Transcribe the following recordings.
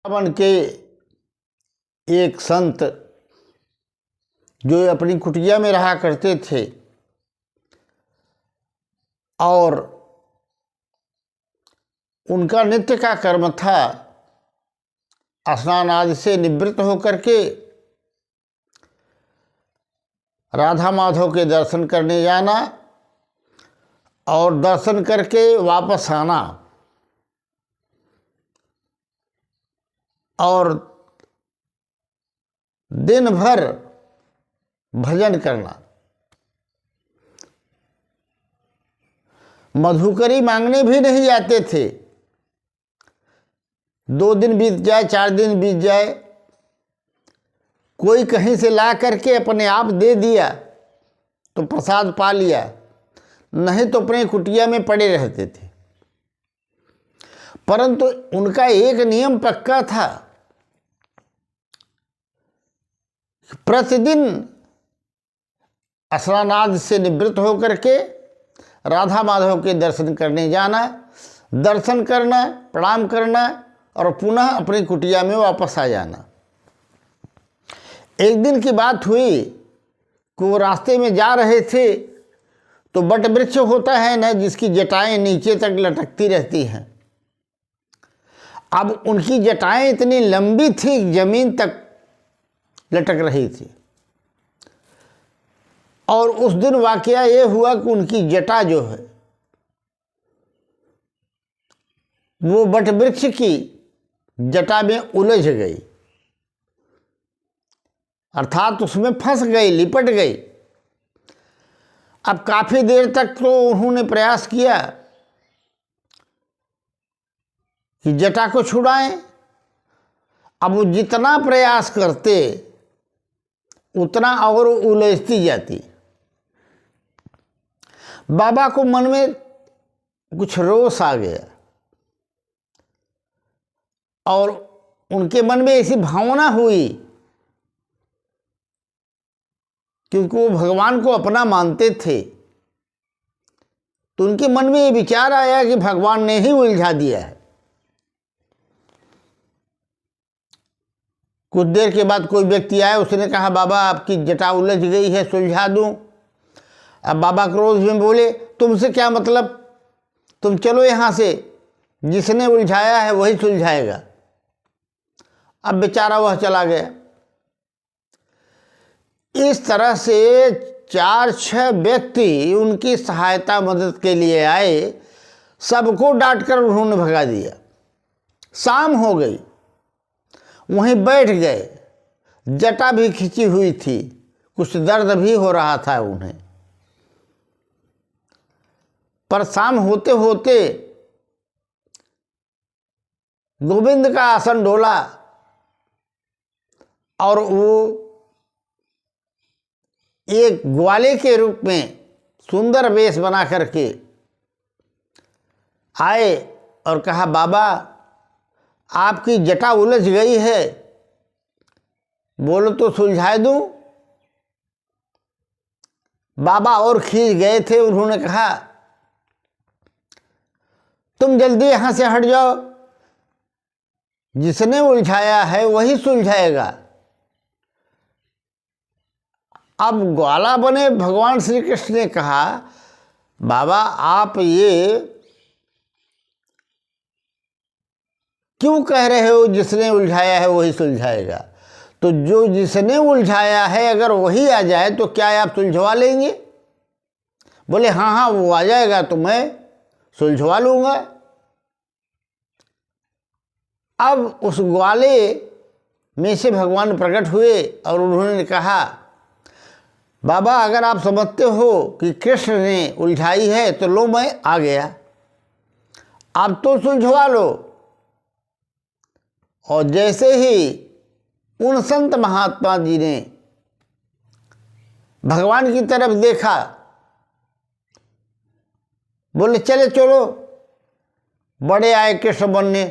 वृंदावन के एक संत जो अपनी कुटिया में रहा करते थे और उनका नित्य का कर्म था स्नान आदि से निवृत्त होकर के राधा माधव के दर्शन करने जाना और दर्शन करके वापस आना और दिन भर भजन करना। मधुकरी मांगने भी नहीं जाते थे। 2 दिन बीत जाए, 4 दिन बीत जाए, कोई कहीं से ला करके अपने आप दे दिया तो प्रसाद पा लिया, नहीं तो अपने कुटिया में पड़े रहते थे। परंतु उनका एक नियम पक्का था, प्रतिदिन स्नानादि से निवृत्त होकर के राधा माधव के दर्शन करने जाना, दर्शन करना, प्रणाम करना और पुनः अपनी कुटिया में वापस आ जाना। एक दिन की बात हुई कि वो रास्ते में जा रहे थे तो बट वृक्ष होता है ना, जिसकी जटाएं नीचे तक लटकती रहती हैं। अब उनकी जटाएं इतनी लंबी थी, जमीन तक लटक रही थी। और उस दिन वाकया ये हुआ कि उनकी जटा जो है वो बट वृक्ष की जटा में उलझ गई, अर्थात उसमें फंस गई, लिपट गई। अब काफी देर तक तो उन्होंने प्रयास किया कि जटा को छुड़ाएं। अब वो जितना प्रयास करते उतना और उलझती जाती। बाबा को मन में कुछ रोष आ गया और उनके मन में ऐसी भावना हुई, क्योंकि वो भगवान को अपना मानते थे, तो उनके मन में ये विचार आया कि भगवान ने ही उलझा दिया है। कुछ देर के बाद कोई व्यक्ति आया, उसने कहा बाबा आपकी जटा उलझ गई है, सुलझा दूं। अब बाबा क्रोध में बोले, तुमसे क्या मतलब, तुम चलो यहाँ से, जिसने उलझाया है वही सुलझाएगा। अब बेचारा वह चला गया। इस तरह से 4-6 व्यक्ति उनकी सहायता मदद के लिए आए, सबको डांट कर उन्होंने भगा दिया। शाम हो गई, वहीं बैठ गए। जटा भी खिंची हुई थी, कुछ दर्द भी हो रहा था उन्हें। पर शाम होते होते गोविंद का आसन डोला और वो एक ग्वाले के रूप में सुंदर वेश बना करके आए और कहा बाबा आपकी जटा उलझ गई है, बोलो तो सुलझा दूं। बाबा और खींच गए थे। उन्होंने कहा तुम जल्दी यहां से हट जाओ, जिसने उलझाया है वही सुलझाएगा। अब ग्वाला बने भगवान श्री कृष्ण ने कहा बाबा आप ये क्यों कह रहे हो, जिसने उलझाया है वही सुलझाएगा? तो जो जिसने उलझाया है अगर वही आ जाए तो क्या आप सुलझवा लेंगे? बोले हाँ हाँ वो आ जाएगा तो मैं सुलझवा लूंगा। अब उस ग्वाले में से भगवान प्रकट हुए और उन्होंने कहा बाबा अगर आप समझते हो कि कृष्ण ने उलझाई है तो लो मैं आ गया, आप तो सुलझवा लो। और जैसे ही उन संत महात्मा जी ने भगवान की तरफ देखा, बोले चले चलो, बड़े आए कृष्ण बनने,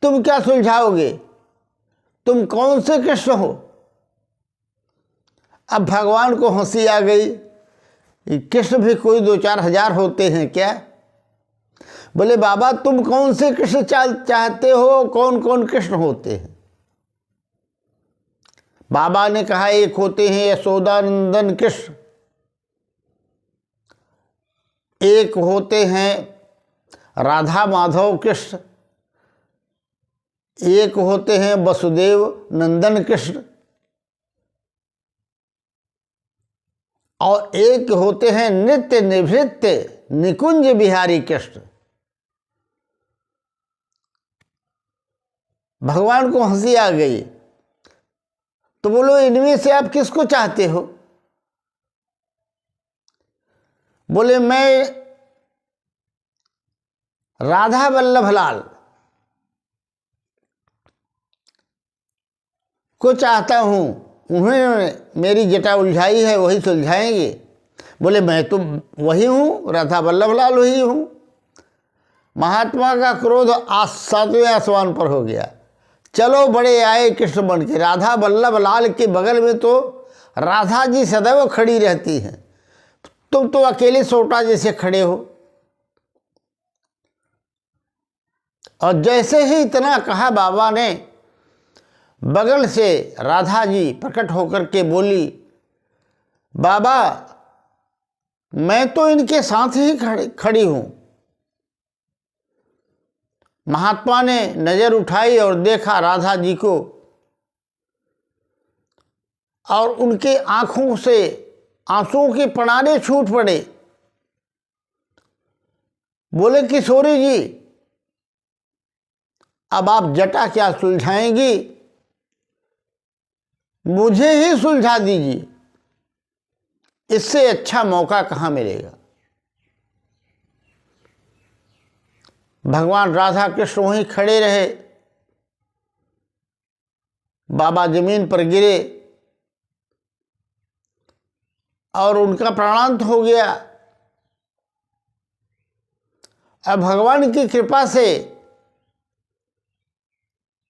तुम क्या सुलझाओगे, तुम कौन से कृष्ण हो? अब भगवान को हंसी आ गई, कृष्ण भी कोई 2-4 हजार होते हैं क्या? बोले बाबा तुम कौन से कृष्ण चाहते हो, कौन कौन कृष्ण होते हैं? बाबा ने कहा एक होते हैं यशोदानंदन कृष्ण, एक होते हैं राधा माधव कृष्ण, एक होते हैं वसुदेव नंदन कृष्ण, और एक होते हैं नित्य निवृत्त निकुंज बिहारी कृष्ण। भगवान को हंसी आ गई, तो बोलो इनमें से आप किसको चाहते हो? बोले मैं राधा वल्लभ लाल को चाहता हूं, उन्होंने मेरी जटा उलझाई है, वही सुलझाएंगे। बोले मैं तो वही हूं, राधा वल्लभ लाल वही हूं। महात्मा का क्रोध सातवें आसमान पर हो गया। चलो बड़े आए कृष्ण बन के। राधा वल्लभ लाल के बगल में तो राधा जी सदैव खड़ी रहती हैं, तुम तो अकेले सोटा जैसे खड़े हो। और जैसे ही इतना कहा, बाबा ने बगल से राधा जी प्रकट होकर के बोली, बाबा मैं तो इनके साथ ही खड़ी हूं। महात्मा ने नजर उठाई और देखा राधा जी को, और उनके आंखों से आंसुओं के पनारे छूट पड़े। बोले किशोरी जी अब आप जटा क्या सुलझाएंगी, मुझे ही सुलझा दीजिए, इससे अच्छा मौका कहाँ मिलेगा। भगवान राधा कृष्ण वहीं खड़े रहे। बाबा जमीन पर गिरे और उनका प्राणांत हो गया। अब भगवान की कृपा से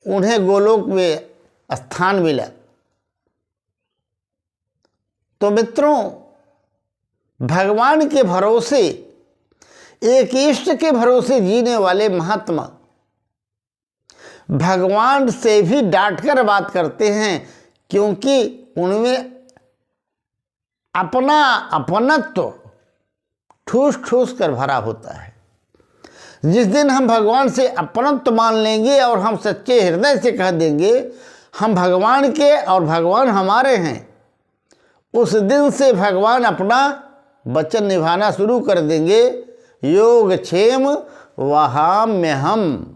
उन्हें गोलोक में स्थान मिला। तो मित्रों, भगवान के भरोसे, एक इष्ट के भरोसे जीने वाले महात्मा भगवान से भी डांटकर बात करते हैं, क्योंकि उनमें अपना अपनत्व ठूस ठूस कर भरा होता है। जिस दिन हम भगवान से अपनत्व मान लेंगे और हम सच्चे हृदय से कह देंगे हम भगवान के और भगवान हमारे हैं, उस दिन से भगवान अपना वचन निभाना शुरू कर देंगे। योगक्षेम वहाम्यहम्।